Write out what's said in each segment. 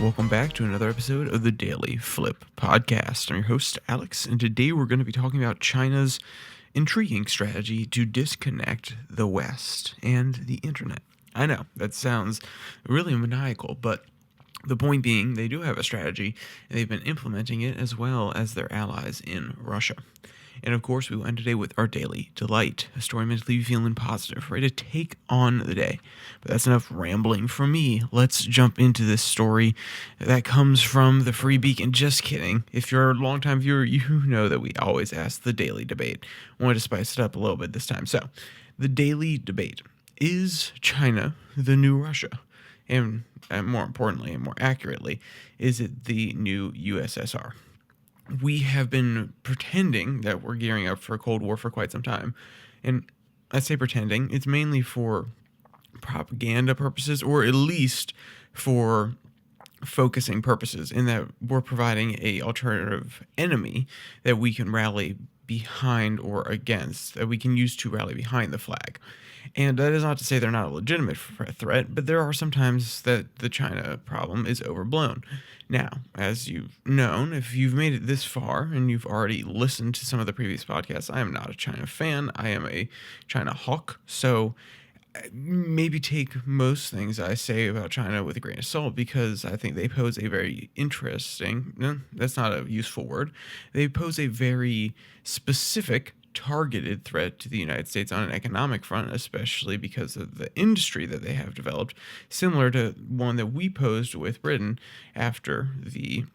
Welcome back to another episode of the Daily Flip podcast. I'm your host, Alex, and today we're going to be talking about China's intriguing strategy to disconnect the West and the internet. I know, that sounds really maniacal, but the point being, they do have a strategy, and they've been implementing it as well as their allies in Russia. And of course, we will end today with our daily delight, a story meant to leave you feeling positive, ready to take on the day. But that's enough rambling from me. Let's jump into this story that comes from the Free Beacon. Just kidding. If you're a longtime viewer, you know that we always ask the daily debate. I wanted to spice it up a little bit this time. So, the daily debate: is China the new Russia? And more importantly and more accurately, is it the new USSR? We have been pretending that we're gearing up for a Cold War for quite some time. And I say pretending, it's mainly for propaganda purposes, or at least for focusing purposes, in that we're providing a alternative enemy that we can rally behind or against, that we can use to rally behind the flag. And that is not to say they're not a legitimate threat, but there are some times that the China problem is overblown. Now, as you've known, if you've made it this far and you've already listened to some of the previous podcasts, I am not a China fan. I am a China hawk. So maybe take most things I say about China with a grain of salt, because I think they pose a very interesting, no, that's not a useful word, they pose a very specific targeted threat to the United States on an economic front, especially because of the industry that they have developed, similar to one that we posed with Britain after the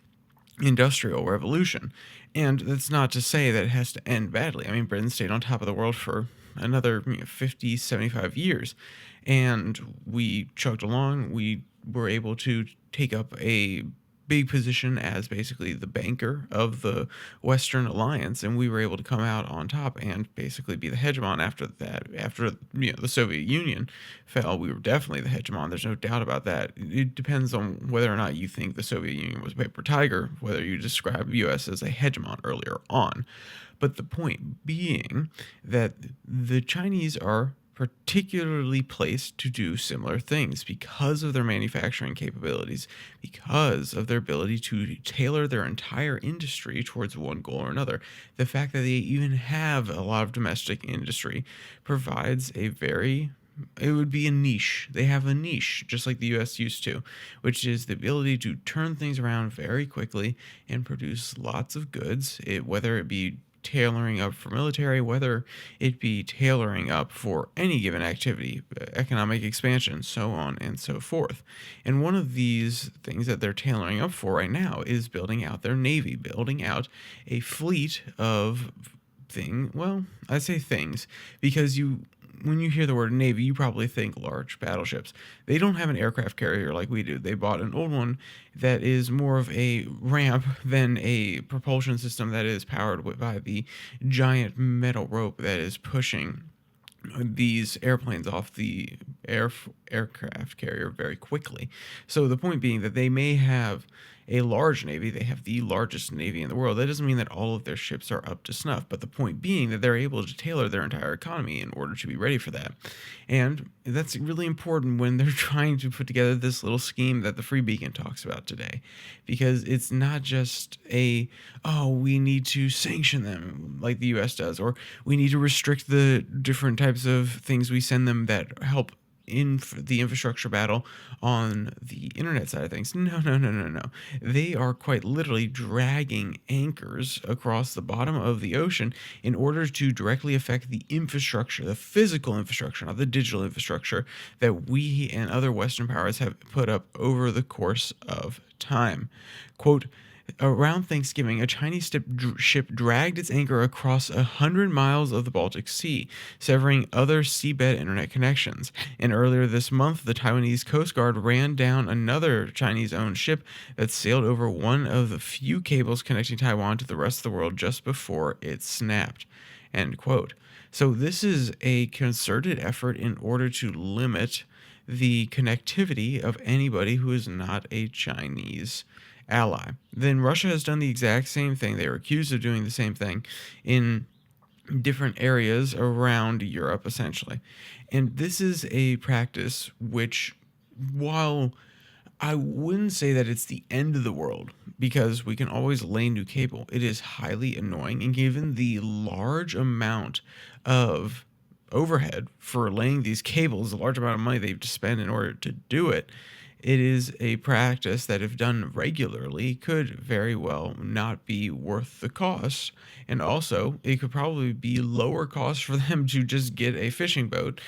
Industrial Revolution. And that's not to say that it has to end badly. I mean, Britain stayed on top of the world for another 50, 75 years, and we chugged along. We were able to take up a big position as basically the banker of the Western Alliance, and we were able to come out on top and basically be the hegemon after that. After the Soviet Union fell, we were definitely the hegemon. There's no doubt about that. It depends on whether or not you think the Soviet Union was a paper tiger, whether you describe U.S. as a hegemon earlier on. But the point being that the Chinese are particularly placed to do similar things because of their manufacturing capabilities, because of their ability to tailor their entire industry towards one goal or another. The fact that they even have a lot of domestic industry provides it would be a niche. They have a niche, just like the US used to, which is the ability to turn things around very quickly and produce lots of goods, whether it be tailoring up for military, whether it be tailoring up for any given activity, economic expansion, so on and so forth. And one of these things that they're tailoring up for right now is building out their navy, building out a fleet of I say things because when you hear the word Navy, you probably think large battleships. They don't have an aircraft carrier like we do. They bought an old one that is more of a ramp than a propulsion system that is powered by the giant metal rope that is pushing these airplanes off the aircraft carrier very quickly. So the point being that they may have a large navy, they have the largest navy in the world. That doesn't mean that all of their ships are up to snuff, but the point being that they're able to tailor their entire economy in order to be ready for that. And that's really important when they're trying to put together this little scheme that the Free Beacon talks about today, because it's not just we need to sanction them like the US does, or we need to restrict the different types of things we send them that help in the infrastructure battle on the internet side of things. No, no, no, no, no. They are quite literally dragging anchors across the bottom of the ocean in order to directly affect the infrastructure, the physical infrastructure, not the digital infrastructure that we and other Western powers have put up over the course of time. Quote, around Thanksgiving, a Chinese ship dragged its anchor across 100 miles of the Baltic Sea, severing other seabed internet connections. And earlier this month, the Taiwanese Coast Guard ran down another Chinese-owned ship that sailed over one of the few cables connecting Taiwan to the rest of the world just before it snapped. End quote. So this is a concerted effort in order to limit the connectivity of anybody who is not a Chinese ally. Then Russia has done the exact same thing. They were accused of doing the same thing in different areas around Europe, essentially. And this is a practice which, while I wouldn't say that it's the end of the world because we can always lay new cable. It is highly annoying, and given the large amount of overhead for laying these cables, the large amount of money they have to spend in order to do it, it is a practice that, if done regularly, could very well not be worth the cost. And also, it could probably be lower cost for them to just get a fishing boat,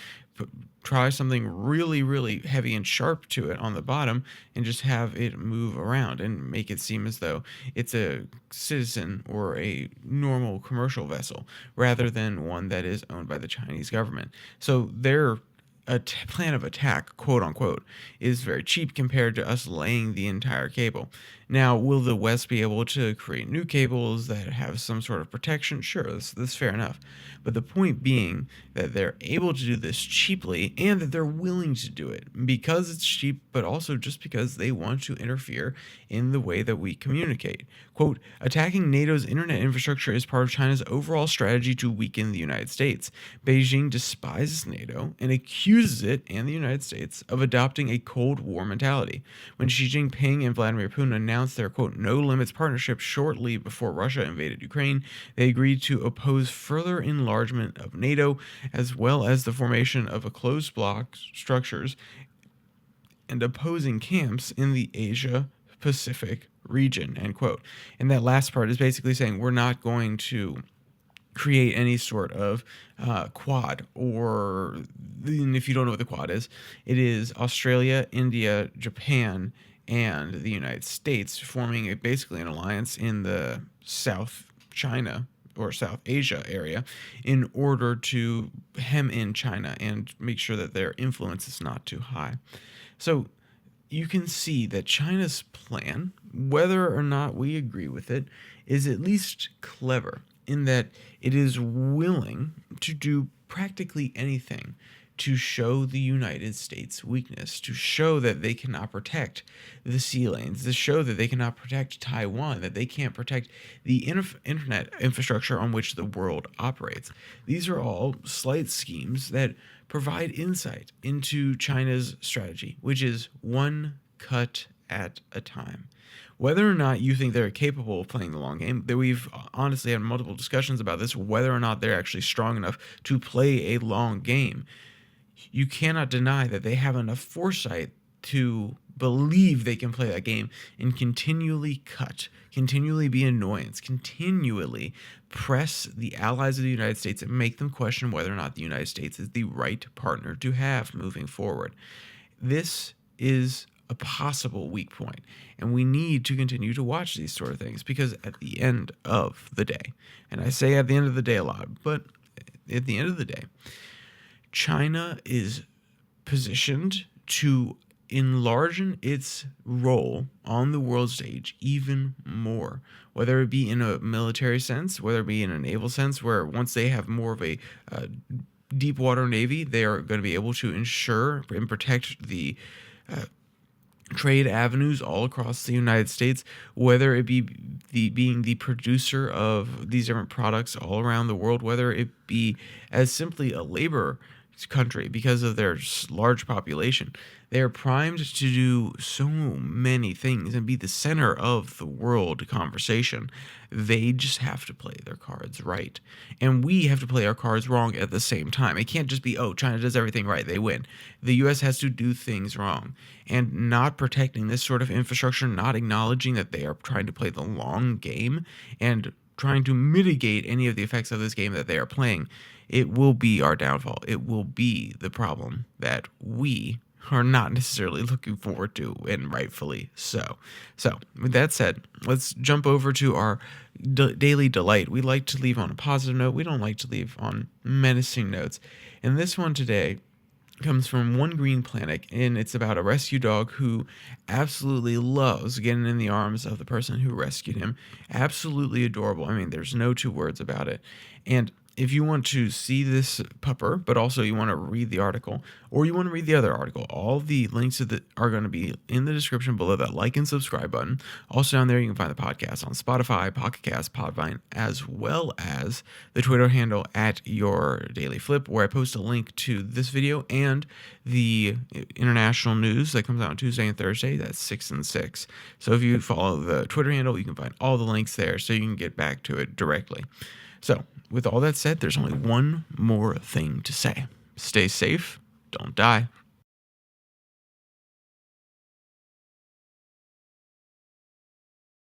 try something really, really heavy and sharp to it on the bottom, and just have it move around and make it seem as though it's a citizen or a normal commercial vessel rather than one that is owned by the Chinese government. So their plan of attack, quote unquote, is very cheap compared to us laying the entire cable. Now, will the West be able to create new cables that have some sort of protection? Sure, that's fair enough. But the point being that they're able to do this cheaply and that they're willing to do it because it's cheap, but also just because they want to interfere in the way that we communicate. Quote, attacking NATO's internet infrastructure is part of China's overall strategy to weaken the United States. Beijing despises NATO and accuses it and the United States of adopting a Cold War mentality. When Xi Jinping and Vladimir Putin announced their, quote, no-limits partnership shortly before Russia invaded Ukraine, they agreed to oppose further enlargement of NATO, as well as the formation of a closed bloc structures and opposing camps in the Asia Pacific region, end quote. And that last part is basically saying we're not going to create any sort of quad, or, and if you don't know what the quad is, it is Australia, India, Japan, and the United States forming basically an alliance in the South China or South Asia area in order to hem in China and make sure that their influence is not too high. So you can see that China's plan, whether or not we agree with it, is at least clever in that it is willing to do practically anything to show the United States weakness, to show that they cannot protect the sea lanes, to show that they cannot protect Taiwan, that they can't protect the internet infrastructure on which the world operates. These are all slight schemes that provide insight into China's strategy, which is one cut at a time. Whether or not you think they're capable of playing the long game, that we've honestly had multiple discussions about this, whether or not they're actually strong enough to play a long game, you cannot deny that they have enough foresight to believe they can play that game and continually cut, continually be annoyance, continually press the allies of the United States and make them question whether or not the United States is the right partner to have moving forward. This is a possible weak point, and we need to continue to watch these sort of things because at the end of the day, and I say at the end of the day a lot, but at the end of the day, China is positioned to enlarge its role on the world stage even more, whether it be in a military sense, whether it be in a naval sense, where once they have more of a deep water navy, they are going to be able to ensure and protect the trade avenues all across the United States, whether it be being the producer of these different products all around the world, whether it be as simply a labor country because of their large population. They are primed to do so many things and be the center of the world conversation. They just have to play their cards right. And we have to play our cards wrong at the same time. It can't just be, oh, China does everything right, they win. The US has to do things wrong. And not protecting this sort of infrastructure, not acknowledging that they are trying to play the long game and trying to mitigate any of the effects of this game that they are playing, it will be our downfall. It will be the problem that we are not necessarily looking forward to, and rightfully so. So, with that said, let's jump over to our daily delight. We like to leave on a positive note. We don't like to leave on menacing notes. And this one today comes from One Green Planet, and it's about a rescue dog who absolutely loves getting in the arms of the person who rescued him. Absolutely adorable. I mean, there's no two words about it. And if you want to see this pupper, but also you want to read the article, or you want to read the other article, all the links are going to be in the description below that like and subscribe button. Also down there, you can find the podcast on Spotify, Pocket Cast, Podvine, as well as the Twitter handle at Your Daily Flip, where I post a link to this video and the international news that comes out on Tuesday and Thursday. That's 6 and 6. So if you follow the Twitter handle, you can find all the links there so you can get back to it directly. So, with all that said, there's only one more thing to say. Stay safe, don't die.